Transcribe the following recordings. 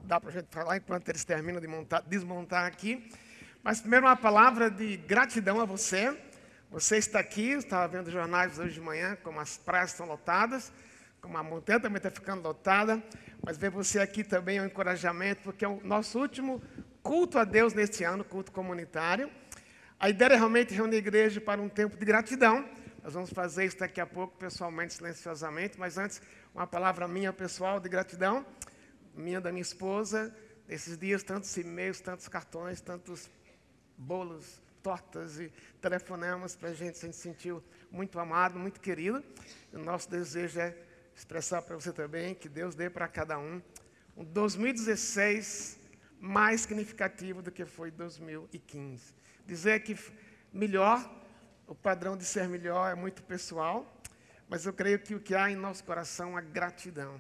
Dá para a gente falar enquanto eles terminam de desmontar aqui. Mas primeiro uma palavra de gratidão a você. Você está aqui, estava vendo jornais hoje de manhã, como as praias estão lotadas, como a montanha também está ficando lotada. Mas ver você aqui também é um encorajamento, porque é o nosso último culto a Deus neste ano, culto comunitário. A ideia é realmente reunir a igreja para um tempo de gratidão. Nós vamos fazer isso daqui a pouco, pessoalmente, silenciosamente. Mas antes, uma palavra minha pessoal de gratidão. Minha, da minha esposa, nesses dias, tantos e-mails, tantos cartões, tantos bolos, tortas e telefonemas para a gente se sentiu muito amado, muito querido. E o nosso desejo é expressar para você também que Deus dê para cada um 2016 mais significativo do que foi 2015. Dizer que melhor, o padrão de ser melhor é muito pessoal, mas eu creio que o que há em nosso coração é gratidão.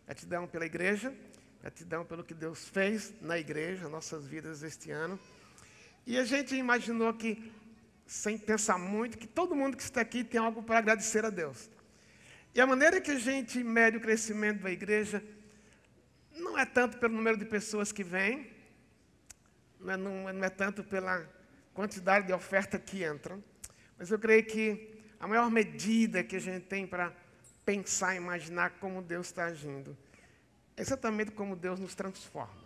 Gratidão pela igreja, gratidão pelo que Deus fez na igreja, nossas vidas este ano. E a gente imaginou que, sem pensar muito, que todo mundo que está aqui tem algo para agradecer a Deus. E a maneira que a gente mede o crescimento da igreja não é tanto pelo número de pessoas que vêm, não é tanto pela quantidade de oferta que entram, mas eu creio que a maior medida que a gente tem para pensar e imaginar como Deus está agindo é exatamente como Deus nos transforma.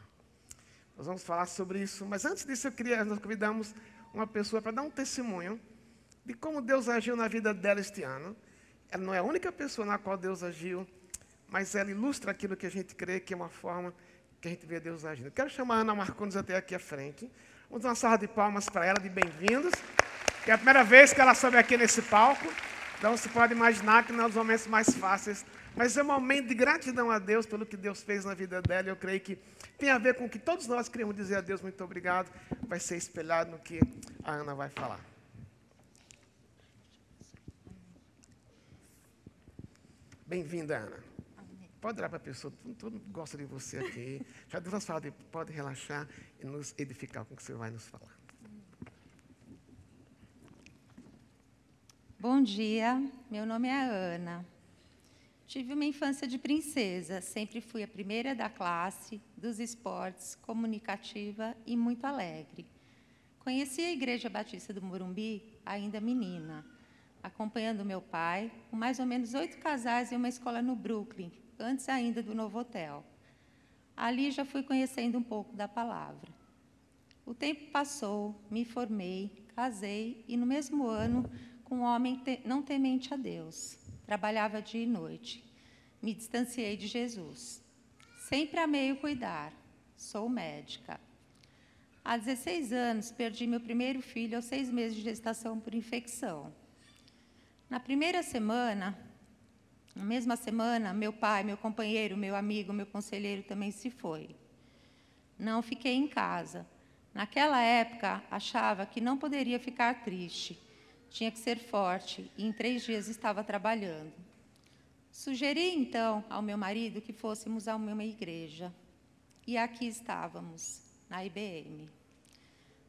Nós vamos falar sobre isso, mas antes disso nós convidamos uma pessoa para dar um testemunho de como Deus agiu na vida dela este ano. Ela não é a única pessoa na qual Deus agiu, mas ela ilustra aquilo que a gente crê que é uma forma que a gente vê Deus agindo. Eu quero chamar a Ana Marcondes até aqui à frente. Vamos dar uma salva de palmas para ela, de bem-vindos. Que é a primeira vez que ela sobe aqui nesse palco. Então você pode imaginar que não é os momentos mais fáceis, mas é um momento de gratidão a Deus pelo que Deus fez na vida dela. Eu creio que tem a ver com o que todos nós queremos dizer a Deus muito obrigado. Vai ser espelhado no que a Ana vai falar. Bem-vinda, Ana. Pode olhar para a pessoa, todo mundo gosta de você aqui. Já Deus nos fala, pode relaxar e nos edificar com o que você vai nos falar. Bom dia, meu nome é Ana. Tive uma infância de princesa, sempre fui a primeira da classe, dos esportes, comunicativa e muito alegre. Conheci a Igreja Batista do Morumbi ainda menina, acompanhando meu pai, com mais ou menos 8 casais em uma escola no Brooklyn, antes ainda do novo hotel. Ali já fui conhecendo um pouco da palavra. O tempo passou, me formei, casei e no mesmo ano com um homem não temente a Deus. Trabalhava dia e noite. Me distanciei de Jesus. Sempre amei o cuidar. Sou médica. Há 16 anos, perdi meu primeiro filho aos 6 meses de gestação por infecção. Na mesma semana, meu pai, meu companheiro, meu amigo, meu conselheiro também se foi. Não fiquei em casa. Naquela época, achava que não poderia ficar triste. Tinha que ser forte, e em 3 dias estava trabalhando. Sugeri, então, ao meu marido que fôssemos a uma igreja. E aqui estávamos, na IBM.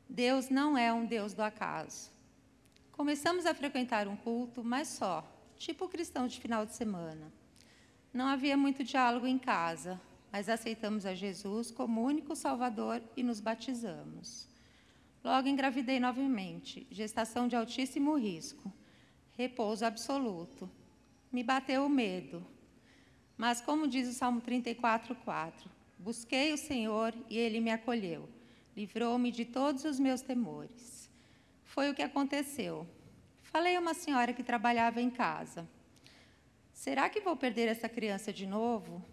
Deus não é um Deus do acaso. Começamos a frequentar um culto, mas só, tipo cristão de final de semana. Não havia muito diálogo em casa, mas aceitamos a Jesus como único Salvador e nos batizamos. Logo engravidei novamente, gestação de altíssimo risco, repouso absoluto. Me bateu o medo. Mas, como diz o Salmo 34:4, busquei o Senhor e Ele me acolheu, livrou-me de todos os meus temores. Foi o que aconteceu. Falei a uma senhora que trabalhava em casa. Será que vou perder essa criança de novo?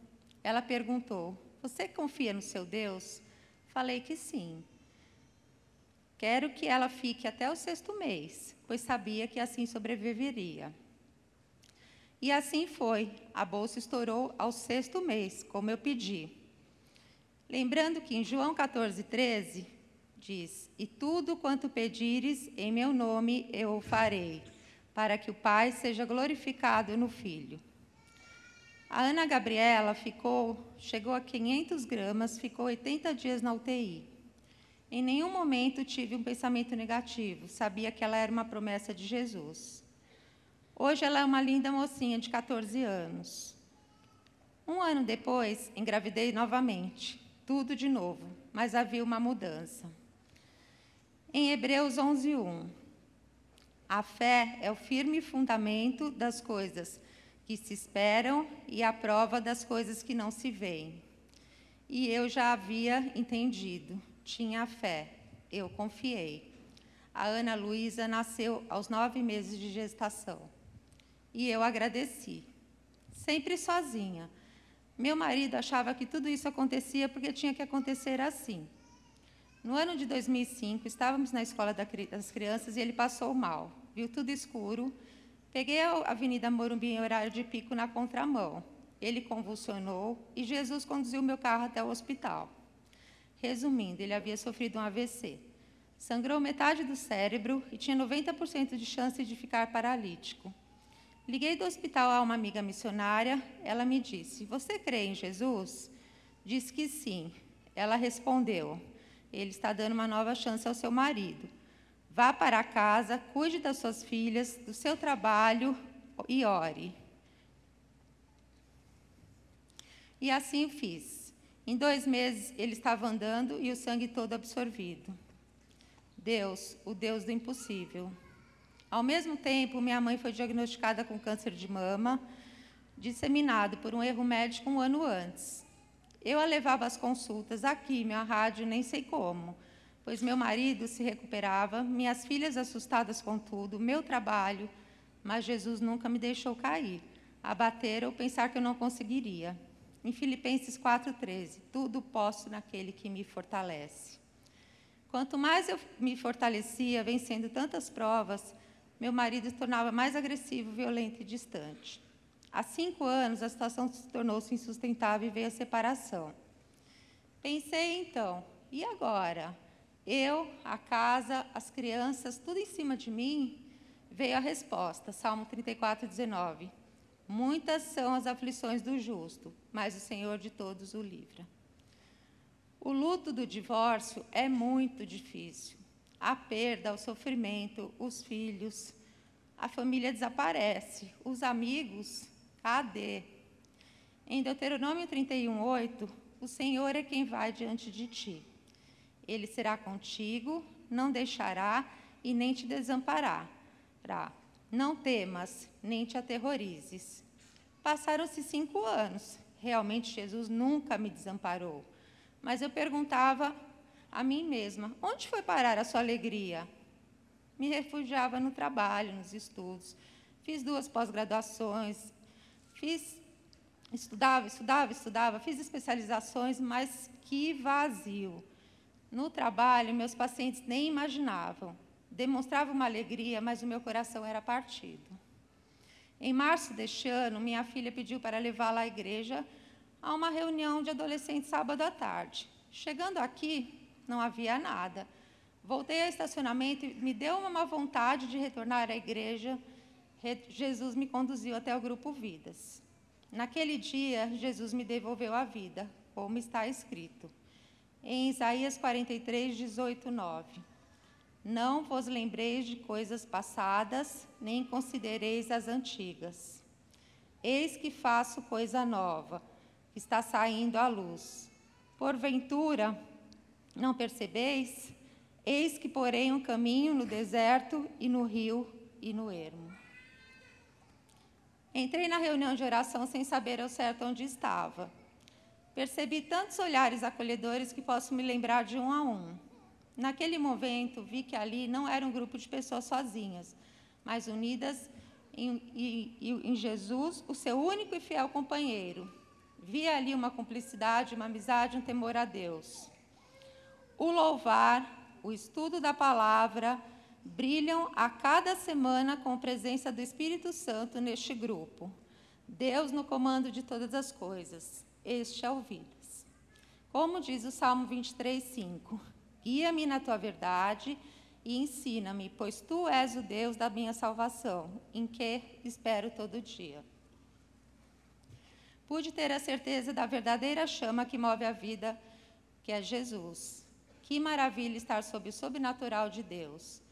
Ela perguntou, você confia no seu Deus? Falei que sim. Quero que ela fique até o 6º mês, pois sabia que assim sobreviveria. E assim foi. A bolsa estourou ao 6º mês, como eu pedi. Lembrando que em João 14:13 diz, e tudo quanto pedires em meu nome eu o farei, para que o Pai seja glorificado no Filho. A Ana Gabriela chegou a 500 gramas, ficou 80 dias na UTI. Em nenhum momento tive um pensamento negativo, sabia que ela era uma promessa de Jesus. Hoje ela é uma linda mocinha de 14 anos. Um ano depois, engravidei novamente, tudo de novo, mas havia uma mudança. Em Hebreus 11:1, a fé é o firme fundamento das coisas que se esperam e a prova das coisas que não se veem. E eu já havia entendido, tinha fé, eu confiei. A Ana Luísa nasceu aos 9 meses de gestação. E eu agradeci. Sempre sozinha. Meu marido achava que tudo isso acontecia porque tinha que acontecer assim. No ano de 2005, estávamos na escola das crianças e ele passou mal. Viu tudo escuro. Peguei a Avenida Morumbi em horário de pico na contramão. Ele convulsionou e Jesus conduziu meu carro até o hospital. Resumindo, ele havia sofrido um AVC. Sangrou metade do cérebro e tinha 90% de chance de ficar paralítico. Liguei do hospital a uma amiga missionária. Ela me disse, você crê em Jesus? Disse que sim. Ela respondeu, ele está dando uma nova chance ao seu marido. Vá para casa, cuide das suas filhas, do seu trabalho e ore. E assim fiz. Em 2 meses, ele estava andando e o sangue todo absorvido. Deus, o Deus do impossível. Ao mesmo tempo, minha mãe foi diagnosticada com câncer de mama, disseminado por um erro médico 1 ano antes. Eu a levava às consultas, a químio, à rádio, nem sei como, pois meu marido se recuperava, minhas filhas assustadas com tudo, meu trabalho, mas Jesus nunca me deixou cair, abater ou pensar que eu não conseguiria. Em Filipenses 4,13, tudo posso naquele que me fortalece. Quanto mais eu me fortalecia, vencendo tantas provas, meu marido se tornava mais agressivo, violento e distante. Há 5 anos, a situação tornou-se insustentável e veio a separação. Pensei, então, e agora? Eu, a casa, as crianças, tudo em cima de mim? Veio a resposta, Salmo 34,19. Muitas são as aflições do justo, mas o Senhor de todos o livra. O luto do divórcio é muito difícil. A perda, o sofrimento, os filhos, a família desaparece, os amigos, cadê? Em Deuteronômio 31:8, o Senhor é quem vai diante de ti. Ele será contigo, não deixará e nem te desamparará. Não temas, nem te aterrorizes. Passaram-se 5 anos. Realmente, Jesus nunca me desamparou. Mas eu perguntava a mim mesma, onde foi parar a sua alegria? Me refugiava no trabalho, nos estudos. Fiz 2 pós-graduações, estudava, fiz especializações, mas que vazio. No trabalho, meus pacientes nem imaginavam. Demonstrava uma alegria, mas o meu coração era partido. Em março deste ano, minha filha pediu para levá-la à igreja a uma reunião de adolescentes sábado à tarde. Chegando aqui, não havia nada. Voltei ao estacionamento e me deu uma vontade de retornar à igreja. Jesus me conduziu até o grupo Vidas. Naquele dia, Jesus me devolveu a vida, como está escrito. Em Isaías 43:18-9. Não vos lembreis de coisas passadas, nem considereis as antigas. Eis que faço coisa nova, que está saindo à luz. Porventura, não percebeis? Eis que porém um caminho no deserto e no rio e no ermo. Entrei na reunião de oração sem saber ao certo onde estava. Percebi tantos olhares acolhedores que posso me lembrar de um a um. Naquele momento, vi que ali não era um grupo de pessoas sozinhas, mas unidas em Jesus, o seu único e fiel companheiro. Vi ali uma cumplicidade, uma amizade, um temor a Deus. O louvar, o estudo da palavra, brilham a cada semana com a presença do Espírito Santo neste grupo. Deus no comando de todas as coisas. Este é o Vidas. Como diz o Salmo 23:5. Guia-me na tua verdade e ensina-me, pois tu és o Deus da minha salvação, em que espero todo dia. Pude ter a certeza da verdadeira chama que move a vida, que é Jesus. Que maravilha estar sob o sobrenatural de Deus.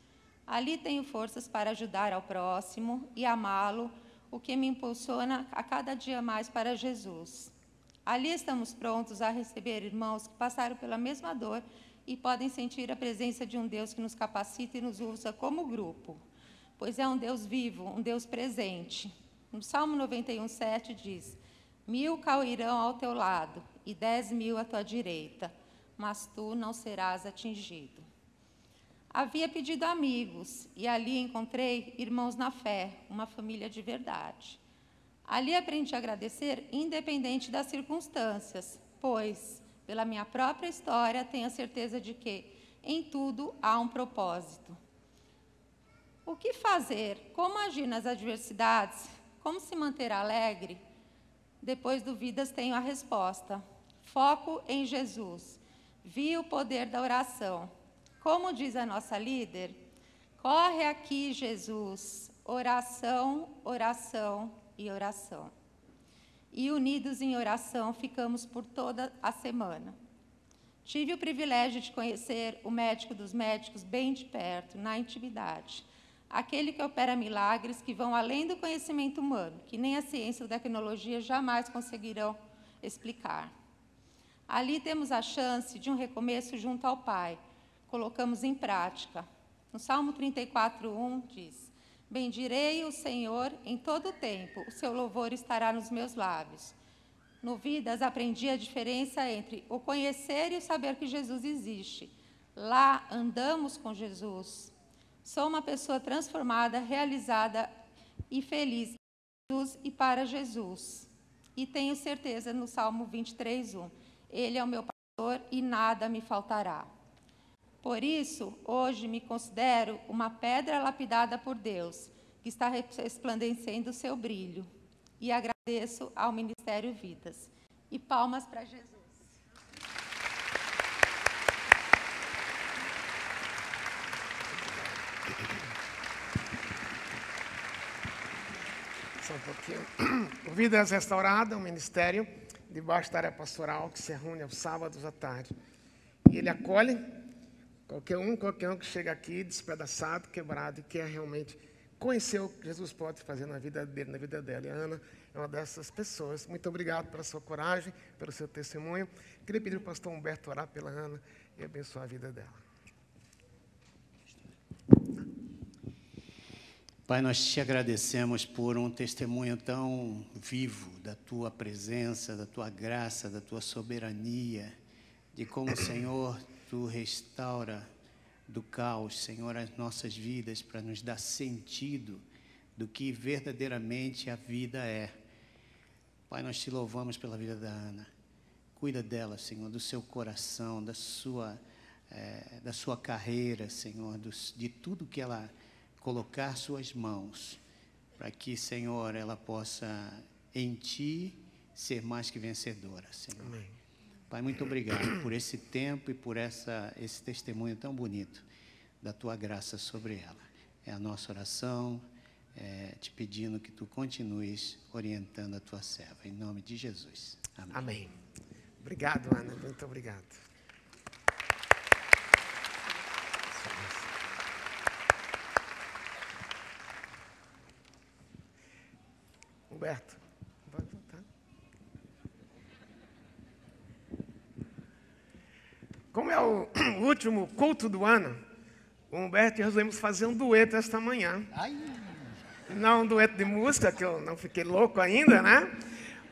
Ali tenho forças para ajudar ao próximo e amá-lo, o que me impulsiona a cada dia mais para Jesus. Ali estamos prontos a receber irmãos que passaram pela mesma dor e podem sentir a presença de um Deus que nos capacita e nos usa como grupo, pois é um Deus vivo, um Deus presente. No Salmo 91:7 diz: 1000 cairão ao teu lado e 10.000 à tua direita, mas tu não serás atingido. Havia pedido amigos e ali encontrei irmãos na fé, uma família de verdade. Ali aprendi a agradecer independente das circunstâncias, pois, pela minha própria história, tenho a certeza de que em tudo há um propósito. O que fazer? Como agir nas adversidades? Como se manter alegre? Depois dúvidas, tenho a resposta. Foco em Jesus. Vi o poder da oração. Como diz a nossa líder, corre aqui, Jesus, oração, oração e oração. E unidos em oração, ficamos por toda a semana. Tive o privilégio de conhecer o médico dos médicos bem de perto, na intimidade. Aquele que opera milagres que vão além do conhecimento humano, que nem a ciência ou a tecnologia jamais conseguirão explicar. Ali temos a chance de um recomeço junto ao Pai. Colocamos em prática. No Salmo 34:1 diz: bendirei o Senhor em todo o tempo, o seu louvor estará nos meus lábios. No Vidas aprendi a diferença entre o conhecer e o saber que Jesus existe. Lá andamos com Jesus. Sou uma pessoa transformada, realizada e feliz em Jesus e para Jesus. E tenho certeza no Salmo 23:1, Ele é o meu pastor e nada me faltará. Por isso, hoje me considero uma pedra lapidada por Deus, que está resplandecendo o seu brilho. E agradeço ao Ministério Vidas. E palmas para Jesus. Só um pouquinho. O Vidas Restaurada, um ministério debaixo da área pastoral que se reúne aos sábados à tarde. E ele acolhe qualquer um que chega aqui despedaçado, quebrado e quer realmente conhecer o que Jesus pode fazer na vida dele, na vida dela. E a Ana é uma dessas pessoas. Muito obrigado pela sua coragem, pelo seu testemunho. Queria pedir ao pastor Humberto orar pela Ana e abençoar a vida dela. Pai, nós te agradecemos por um testemunho tão vivo da tua presença, da tua graça, da tua soberania, de como, Senhor, tu restaura do caos, Senhor, as nossas vidas para nos dar sentido do que verdadeiramente a vida é. Pai, nós te louvamos pela vida da Ana. Cuida dela, Senhor, do seu coração, da sua carreira, Senhor, de tudo que ela colocar suas mãos, para que, Senhor, ela possa em Ti ser mais que vencedora, Senhor. Amém. Pai, muito obrigado por esse tempo e por esse testemunho tão bonito da Tua graça sobre ela. É a nossa oração, te pedindo que Tu continues orientando a Tua serva, em nome de Jesus. Amém. Amém. Obrigado, Ana. Muito obrigado. Humberto, pode voltar. Como é o último culto do ano, o Humberto e eu resolvemos fazer um dueto esta manhã. Ai. Não um dueto de música, que eu não fiquei louco ainda, né?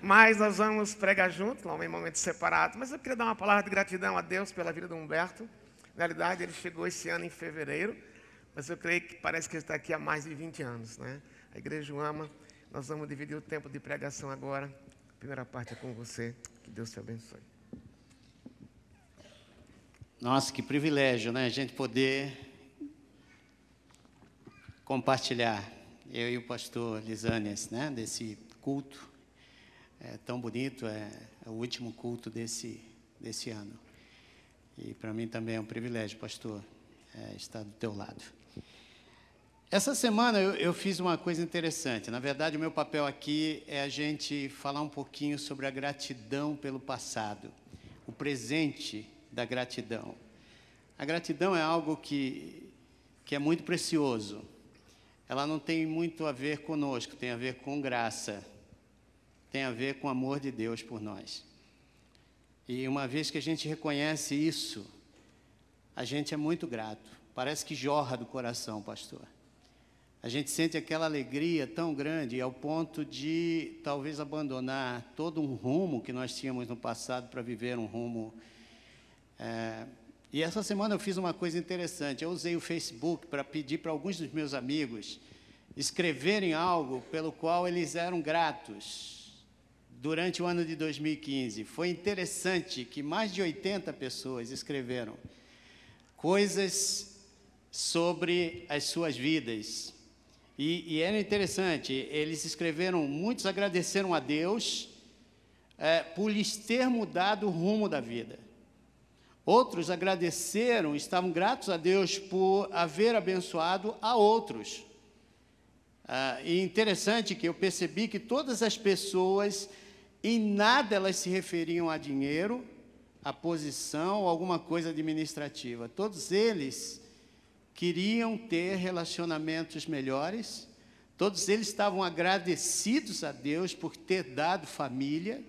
Mas nós vamos pregar juntos, em momentos separados. Mas eu queria dar uma palavra de gratidão a Deus pela vida do Humberto. Na realidade, ele chegou esse ano em fevereiro, mas eu creio que parece que ele está aqui há mais de 20 anos, né? A igreja o ama. Nós vamos dividir o tempo de pregação agora. A primeira parte é com você. Que Deus te abençoe. Nossa, que privilégio, né? A gente poder compartilhar, eu e o pastor Lisânias, né? Desse culto tão bonito, é o último culto desse ano. E para mim também é um privilégio, pastor, estar do teu lado. Essa semana eu fiz uma coisa interessante. Na verdade, o meu papel aqui é a gente falar um pouquinho sobre a gratidão pelo passado, o presente da gratidão. A gratidão é algo que é muito precioso. Ela não tem muito a ver conosco, tem a ver com graça, tem a ver com o amor de Deus por nós. E uma vez que a gente reconhece isso, a gente é muito grato. Parece que jorra do coração, pastor. A gente sente aquela alegria tão grande ao ponto de talvez abandonar todo um rumo que nós tínhamos no passado para viver um rumo. E essa semana eu fiz uma coisa interessante. Eu usei o Facebook para pedir para alguns dos meus amigos escreverem algo pelo qual eles eram gratos durante o ano de 2015. Foi interessante que mais de 80 pessoas escreveram coisas sobre as suas vidas. E era interessante, eles escreveram, muitos agradeceram a Deus por lhes ter mudado o rumo da vida. Outros agradeceram, estavam gratos a Deus por haver abençoado a outros. E interessante que eu percebi que todas as pessoas, em nada elas se referiam a dinheiro, a posição ou alguma coisa administrativa. Todos eles queriam ter relacionamentos melhores, todos eles estavam agradecidos a Deus por ter dado família.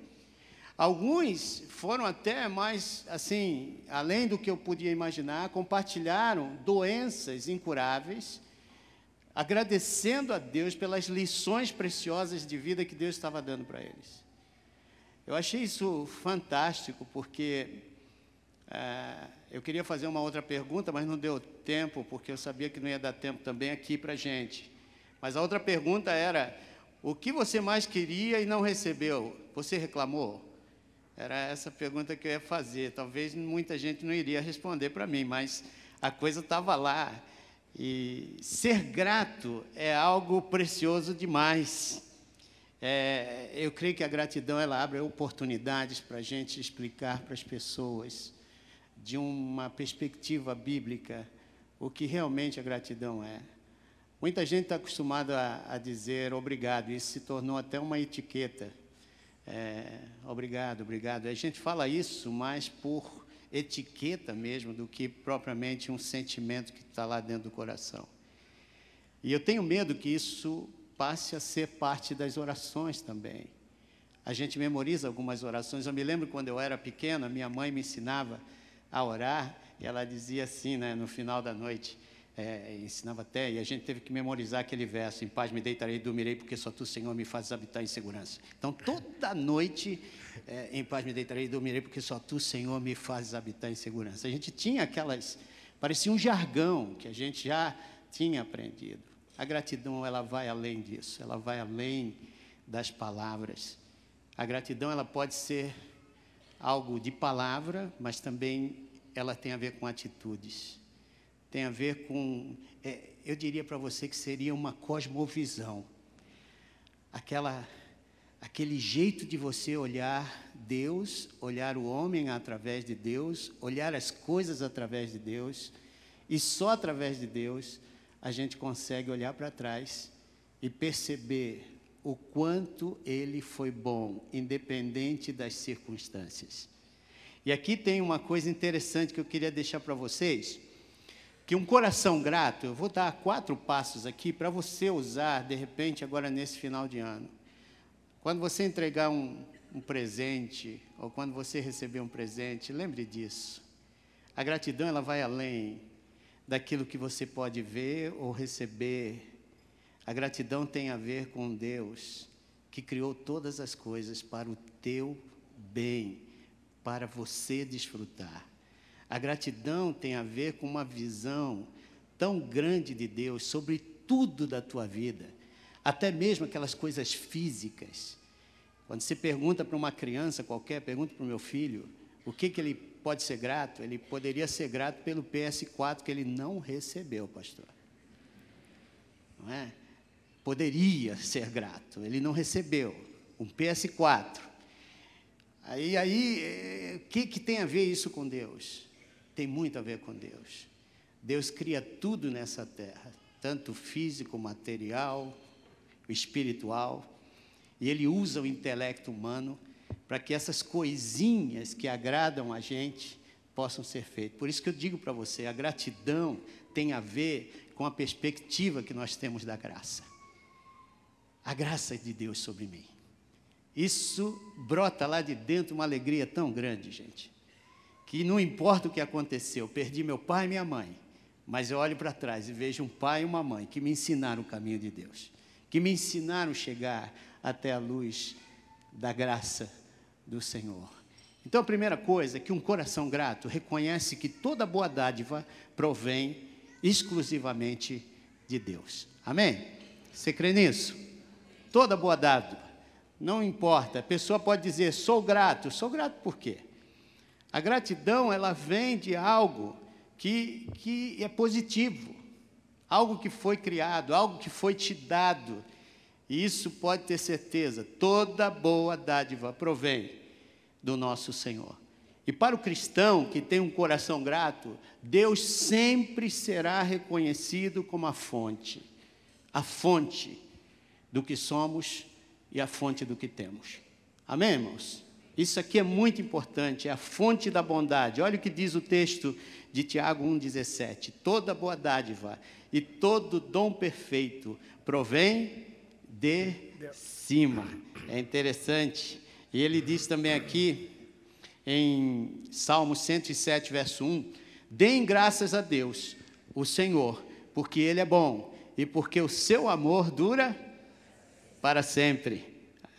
Alguns foram até mais, assim, além do que eu podia imaginar, compartilharam doenças incuráveis, agradecendo a Deus pelas lições preciosas de vida que Deus estava dando para eles. Eu achei isso fantástico, porque eu queria fazer uma outra pergunta, mas não deu tempo, porque eu sabia que não ia dar tempo também aqui para a gente. Mas a outra pergunta era, o que você mais queria e não recebeu? Você reclamou? Era essa pergunta que eu ia fazer. Talvez muita gente não iria responder para mim, mas a coisa estava lá. E ser grato é algo precioso demais. Eu creio que a gratidão ela abre oportunidades para a gente explicar para as pessoas, de uma perspectiva bíblica, o que realmente a gratidão é. Muita gente está acostumada a dizer obrigado, isso se tornou até uma etiqueta. Obrigado, obrigado. A gente fala isso mais por etiqueta mesmo, do que propriamente um sentimento que está lá dentro do coração. E eu tenho medo que isso passe a ser parte das orações também. A gente memoriza algumas orações. Eu me lembro quando eu era pequena, minha mãe me ensinava a orar, e ela dizia assim, né, no final da noite, ensinava até, e a gente teve que memorizar aquele verso, em paz me deitarei e dormirei, porque só Tu, Senhor, me fazes habitar em segurança. Então, toda noite, em paz me deitarei e dormirei, porque só Tu, Senhor, me fazes habitar em segurança. A gente tinha aquelas, parecia um jargão, que a gente já tinha aprendido. A gratidão, ela vai além disso, ela vai além das palavras. A gratidão, ela pode ser algo de palavra, mas também ela tem a ver com atitudes. Tem a ver com, eu diria para você que seria uma cosmovisão. Aquele jeito de você olhar Deus, olhar o homem através de Deus, olhar as coisas através de Deus, e só através de Deus a gente consegue olhar para trás e perceber o quanto Ele foi bom, independente das circunstâncias. E aqui tem uma coisa interessante que eu queria deixar para vocês, que um coração grato, eu vou dar 4 passos aqui para você usar, de repente, agora nesse final de ano. Quando você entregar um presente, ou quando você receber um presente, lembre disso. A gratidão, ela vai além daquilo que você pode ver ou receber. A gratidão tem a ver com Deus, que criou todas as coisas para o teu bem, para você desfrutar. A gratidão tem a ver com uma visão tão grande de Deus sobre tudo da tua vida, até mesmo aquelas coisas físicas. Quando você pergunta para uma criança qualquer, pergunta para o meu filho, o que ele pode ser grato? Ele poderia ser grato pelo PS4 que ele não recebeu, pastor. Não é? Poderia ser grato, ele não recebeu um PS4. Aí o que tem a ver isso com Deus? Tem muito a ver com Deus. Deus cria tudo nessa terra, tanto físico, material, espiritual, e Ele usa o intelecto humano para que essas coisinhas que agradam a gente possam ser feitas. Por isso que eu digo para você, a gratidão tem a ver com a perspectiva que nós temos da graça. A graça de Deus sobre mim. Isso brota lá de dentro uma alegria tão grande, gente, que não importa o que aconteceu, perdi meu pai e minha mãe, mas eu olho para trás e vejo um pai e uma mãe que me ensinaram o caminho de Deus, que me ensinaram a chegar até a luz da graça do Senhor. Então, a primeira coisa é que um coração grato reconhece que toda boa dádiva provém exclusivamente de Deus. Amém? Você crê nisso? Toda boa dádiva. Não importa, a pessoa pode dizer, sou grato por quê? A gratidão, ela vem de algo que é positivo, algo que foi criado, algo que foi te dado, e isso pode ter certeza, toda boa dádiva provém do nosso Senhor. E para o cristão que tem um coração grato, Deus sempre será reconhecido como a fonte do que somos e a fonte do que temos. Amém, irmãos? Isso aqui é muito importante, é a fonte da bondade. Olha o que diz o texto de Tiago 1,17. Toda boa dádiva e todo dom perfeito provém de cima. É interessante. E ele diz também aqui, em Salmo 107, verso 1, deem graças a Deus, o Senhor, porque Ele é bom e porque o seu amor dura para sempre.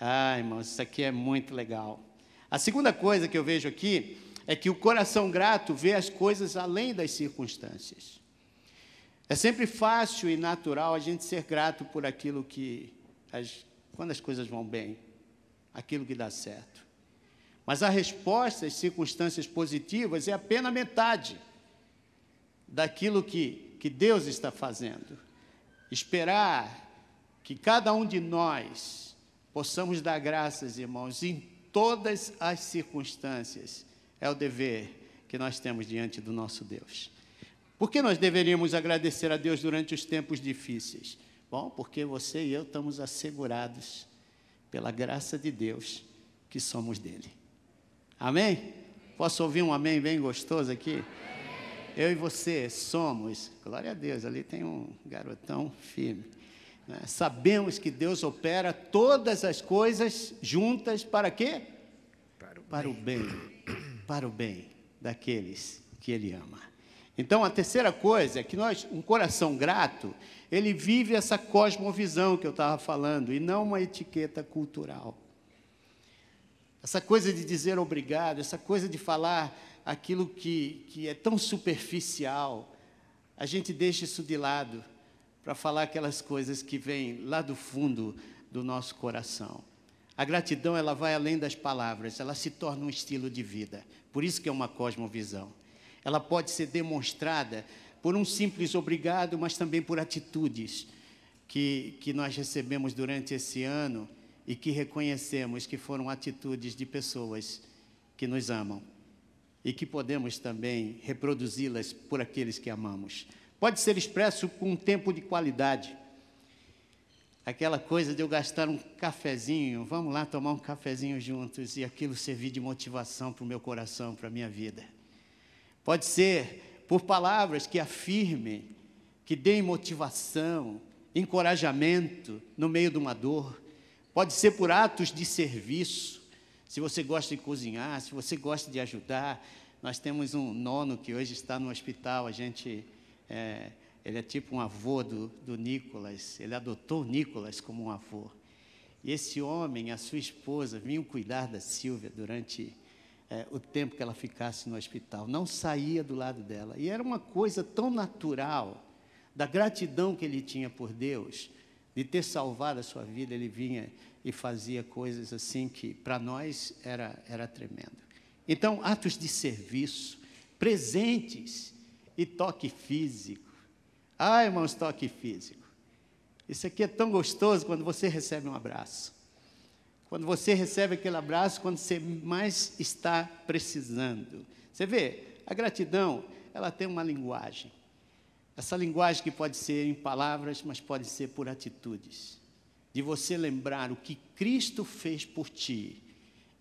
Ah, irmãos, isso aqui é muito legal. A segunda coisa que eu vejo aqui é que o coração grato vê as coisas além das circunstâncias. É sempre fácil e natural a gente ser grato por aquilo quando as coisas vão bem, aquilo que dá certo. Mas a resposta às circunstâncias positivas é apenas metade daquilo que Deus está fazendo. Esperar que cada um de nós possamos dar graças, irmãos, em todas as circunstâncias, é o dever que nós temos diante do nosso Deus. Por que nós deveríamos agradecer a Deus durante os tempos difíceis? Bom, porque você e eu estamos assegurados pela graça de Deus que somos dele. Amém? Posso ouvir um amém bem gostoso aqui? Eu e você somos, glória a Deus, ali tem um garotão firme. Né? Sabemos que Deus opera todas as coisas juntas para quê? Para o bem daqueles que Ele ama. Então, a terceira coisa é que um coração grato, ele vive essa cosmovisão que eu estava falando, e não uma etiqueta cultural. Essa coisa de dizer obrigado, essa coisa de falar aquilo que é tão superficial, a gente deixa isso de lado para falar aquelas coisas que vêm lá do fundo do nosso coração. A gratidão, ela vai além das palavras, ela se torna um estilo de vida. Por isso que é uma cosmovisão. Ela pode ser demonstrada por um simples obrigado, mas também por atitudes que nós recebemos durante esse ano e que reconhecemos que foram atitudes de pessoas que nos amam e que podemos também reproduzi-las por aqueles que amamos. Pode ser expresso com um tempo de qualidade. Aquela coisa de eu gastar um cafezinho, vamos lá tomar um cafezinho juntos, e aquilo servir de motivação para o meu coração, para a minha vida. Pode ser por palavras que afirmem, que deem motivação, encorajamento no meio de uma dor. Pode ser por atos de serviço. Se você gosta de cozinhar, se você gosta de ajudar. Nós temos um nono que hoje está no hospital. Ele é tipo um avô do Nicolas. Ele adotou o Nicolas como um avô. E esse homem, a sua esposa, vinham cuidar da Silvia durante o tempo que ela ficasse no hospital. Não saía do lado dela. E era uma coisa tão natural, da gratidão que ele tinha por Deus, de ter salvado a sua vida. Ele vinha e fazia coisas assim que para nós era tremendo. Então, atos de serviço, presentes e toque físico. Ah, irmãos, toque físico. Isso aqui é tão gostoso quando você recebe um abraço. Quando você recebe aquele abraço, quando você mais está precisando. Você vê, a gratidão, ela tem uma linguagem. Essa linguagem que pode ser em palavras, mas pode ser por atitudes. De você lembrar o que Cristo fez por ti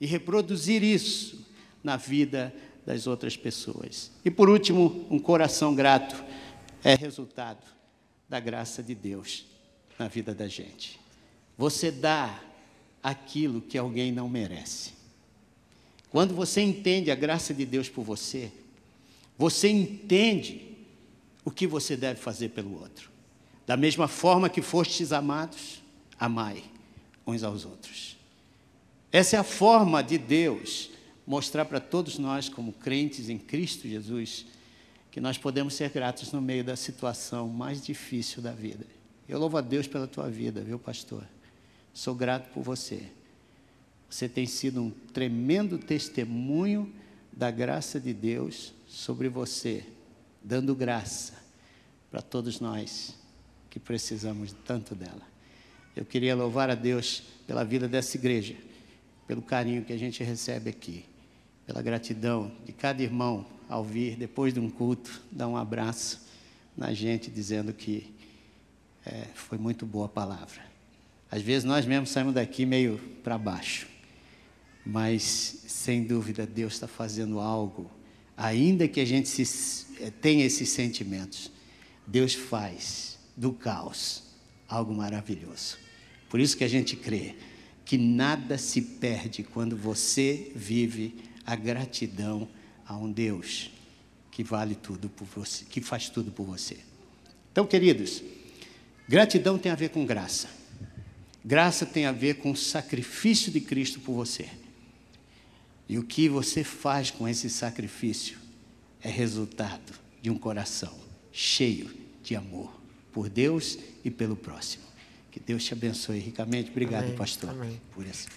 e reproduzir isso na vida das outras pessoas. E por último, um coração grato é resultado da graça de Deus na vida da gente. Você dá aquilo que alguém não merece. Quando você entende a graça de Deus por você, você entende o que você deve fazer pelo outro. Da mesma forma que fostes amados, amai uns aos outros. Essa é a forma de Deus mostrar para todos nós, como crentes em Cristo Jesus, que nós podemos ser gratos no meio da situação mais difícil da vida. Eu louvo a Deus pela tua vida, viu, pastor? Sou grato por você. Você tem sido um tremendo testemunho da graça de Deus sobre você, dando graça para todos nós que precisamos tanto dela. Eu queria louvar a Deus pela vida dessa igreja, pelo carinho que a gente recebe aqui, pela gratidão de cada irmão ao vir, depois de um culto, dar um abraço na gente, dizendo que foi muito boa a palavra. Às vezes nós mesmos saímos daqui meio para baixo, mas sem dúvida Deus está fazendo algo, ainda que a gente tenha esses sentimentos, Deus faz do caos algo maravilhoso. Por isso que a gente crê que nada se perde quando você vive a gratidão a um Deus que vale tudo por você, que faz tudo por você. Então, queridos, gratidão tem a ver com graça. Graça tem a ver com o sacrifício de Cristo por você. E o que você faz com esse sacrifício é resultado de um coração cheio de amor por Deus e pelo próximo. Que Deus te abençoe ricamente. Obrigado, amém, pastor, amém. por isso.